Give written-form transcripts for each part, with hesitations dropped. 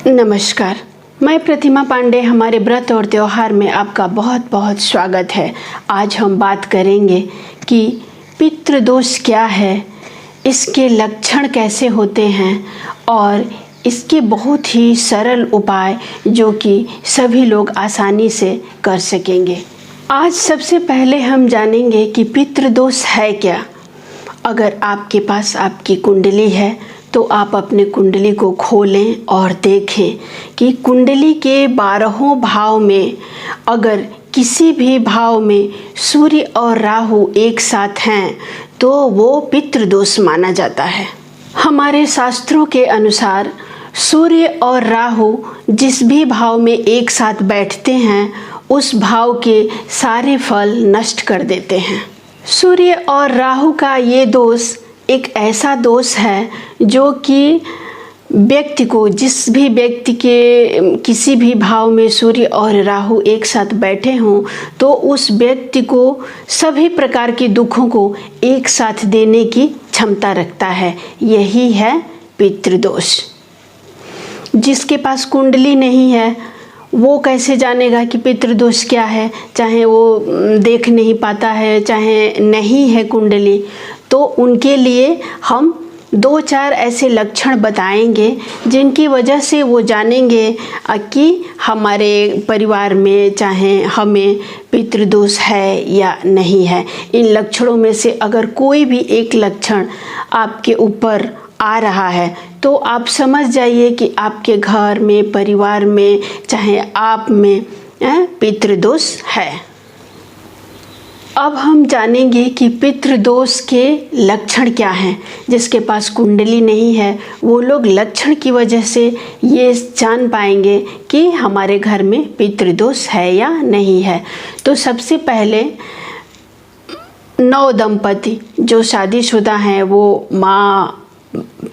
नमस्कार, मैं प्रतिमा पांडे। हमारे व्रत और त्यौहार में आपका बहुत बहुत स्वागत है। आज हम बात करेंगे कि पितृदोष क्या है, इसके लक्षण कैसे होते हैं और इसके बहुत ही सरल उपाय जो कि सभी लोग आसानी से कर सकेंगे। आज सबसे पहले हम जानेंगे कि पितृदोष है क्या। अगर आपके पास आपकी कुंडली है तो आप अपने कुंडली को खोलें और देखें कि कुंडली के 12 भाव में अगर किसी भी भाव में सूर्य और राहु एक साथ हैं तो वो पितृदोष माना जाता है। हमारे शास्त्रों के अनुसार सूर्य और राहु जिस भी भाव में एक साथ बैठते हैं उस भाव के सारे फल नष्ट कर देते हैं। सूर्य और राहु का ये दोष एक ऐसा दोष है जो कि व्यक्ति को, जिस भी व्यक्ति के किसी भी भाव में सूर्य और राहु एक साथ बैठे हों तो उस व्यक्ति को सभी प्रकार के दुखों को एक साथ देने की क्षमता रखता है। यही है पितृदोष। जिसके पास कुंडली नहीं है वो कैसे जानेगा कि पितृदोष क्या है, चाहे वो देख नहीं पाता है, चाहे नहीं है कुंडली। तो उनके लिए हम 2-4 ऐसे लक्षण बताएंगे जिनकी वजह से वो जानेंगे कि हमारे परिवार में चाहे हमें पितृदोष है या नहीं है। इन लक्षणों में से अगर कोई भी एक लक्षण आपके ऊपर आ रहा है तो आप समझ जाइए कि आपके घर में, परिवार में, चाहे आप में पितृदोष है। अब हम जानेंगे कि पितृदोष के लक्षण क्या हैं। जिसके पास कुंडली नहीं है वो लोग लक्षण की वजह से ये जान पाएंगे कि हमारे घर में पितृदोष है या नहीं है। तो सबसे पहले नव दंपति जो शादीशुदा हैं वो माँ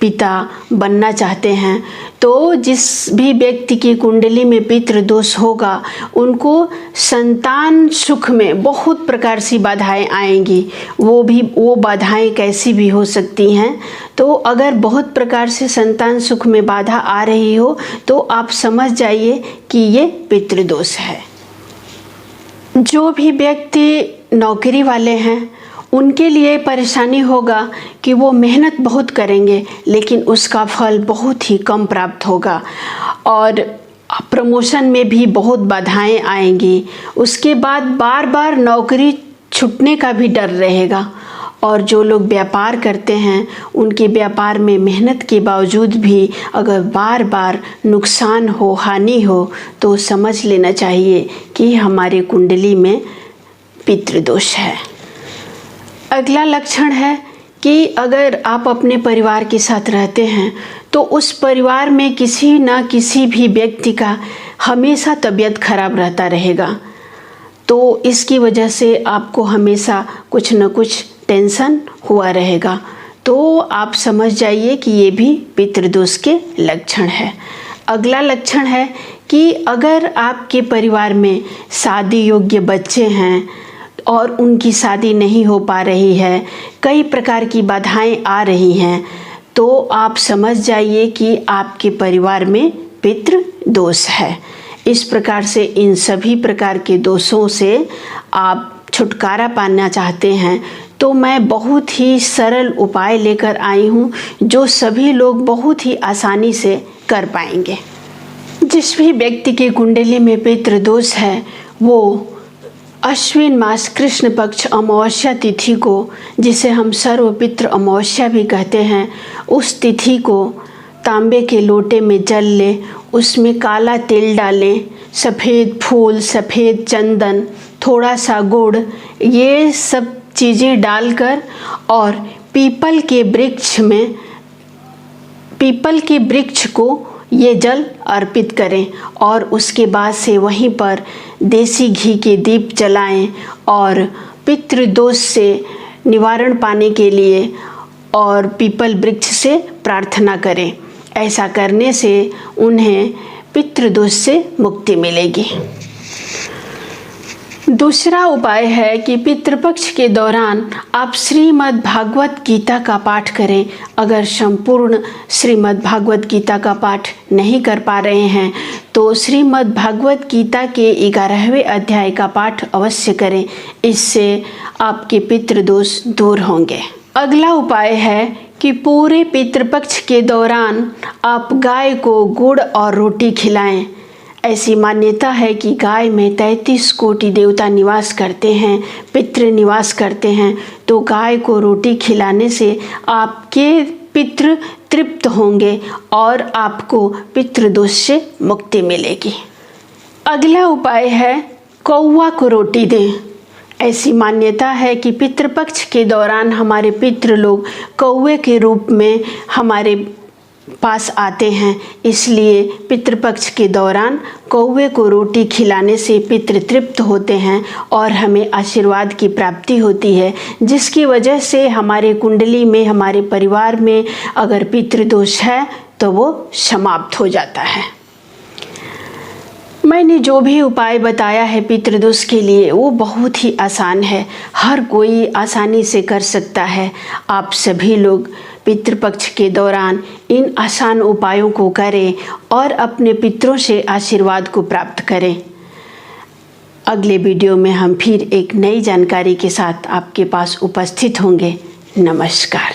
पिता बनना चाहते हैं तो जिस भी व्यक्ति की कुंडली में पितृदोष होगा उनको संतान सुख में बहुत प्रकार सी बाधाएं आएंगी। वो बाधाएं कैसी भी हो सकती हैं। तो अगर बहुत प्रकार से संतान सुख में बाधा आ रही हो तो आप समझ जाइए कि ये पितृदोष है। जो भी व्यक्ति नौकरी वाले हैं उनके लिए परेशानी होगा कि वो मेहनत बहुत करेंगे लेकिन उसका फल बहुत ही कम प्राप्त होगा और प्रमोशन में भी बहुत बाधाएं आएंगी। उसके बाद बार बार नौकरी छूटने का भी डर रहेगा। और जो लोग व्यापार करते हैं उनके व्यापार में मेहनत के बावजूद भी अगर बार बार नुकसान हो, हानि हो तो समझ लेना चाहिए कि हमारे कुंडली में पितृदोष है। अगला लक्षण है कि अगर आप अपने परिवार के साथ रहते हैं तो उस परिवार में किसी न किसी भी व्यक्ति का हमेशा तबीयत खराब रहता रहेगा। तो इसकी वजह से आपको हमेशा कुछ न कुछ टेंशन हुआ रहेगा। तो आप समझ जाइए कि ये भी पितृदोष के लक्षण है। अगला लक्षण है कि अगर आपके परिवार में शादी योग्य बच्चे हैं और उनकी शादी नहीं हो पा रही है, कई प्रकार की बाधाएं आ रही हैं, तो आप समझ जाइए कि आपके परिवार में पितृदोष है। इस प्रकार से इन सभी प्रकार के दोषों से आप छुटकारा पाना चाहते हैं तो मैं बहुत ही सरल उपाय लेकर आई हूँ जो सभी लोग बहुत ही आसानी से कर पाएंगे। जिस भी व्यक्ति की कुंडली में पितृदोष है वो अश्विन मास कृष्ण पक्ष अमावस्या तिथि को, जिसे हम सर्वपितृ अमावस्या भी कहते हैं, उस तिथि को तांबे के लोटे में जल लें, उसमें काला तेल डालें, सफ़ेद फूल, सफ़ेद चंदन, थोड़ा सा गुड़, ये सब चीज़ें डालकर और पीपल के वृक्ष को ये जल अर्पित करें और उसके बाद से वहीं पर देसी घी के दीप जलाएं और पितृदोष से निवारण पाने के लिए और पीपल वृक्ष से प्रार्थना करें। ऐसा करने से उन्हें पितृदोष से मुक्ति मिलेगी। दूसरा उपाय है कि पितृपक्ष के दौरान आप श्रीमद् भागवत गीता का पाठ करें। अगर संपूर्ण श्रीमद् भागवत गीता का पाठ नहीं कर पा रहे हैं तो श्रीमद् भागवत गीता के 11वें अध्याय का पाठ अवश्य करें। इससे आपके पितृदोष दूर होंगे। अगला उपाय है कि पूरे पितृपक्ष के दौरान आप गाय को गुड़ और रोटी खिलाएं। ऐसी मान्यता है कि गाय में 33 कोटि देवता निवास करते हैं, पितृ निवास करते हैं। तो गाय को रोटी खिलाने से आपके पितृ तृप्त होंगे और आपको पितृदोष से मुक्ति मिलेगी। अगला उपाय है कौवा को रोटी दें। ऐसी मान्यता है कि पितृपक्ष के दौरान हमारे पितृ लोग कौवे के रूप में हमारे पास आते हैं, इसलिए पितृपक्ष के दौरान कौवे को रोटी खिलाने से पितृ तृप्त होते हैं और हमें आशीर्वाद की प्राप्ति होती है, जिसकी वजह से हमारे कुंडली में, हमारे परिवार में अगर पितृदोष है तो वो समाप्त हो जाता है। मैंने जो भी उपाय बताया है पितृदोष के लिए वो बहुत ही आसान है, हर कोई आसानी से कर सकता है। आप सभी लोग पितृपक्ष के दौरान इन आसान उपायों को करें और अपने पितरों से आशीर्वाद को प्राप्त करें। अगले वीडियो में हम फिर एक नई जानकारी के साथ आपके पास उपस्थित होंगे। नमस्कार।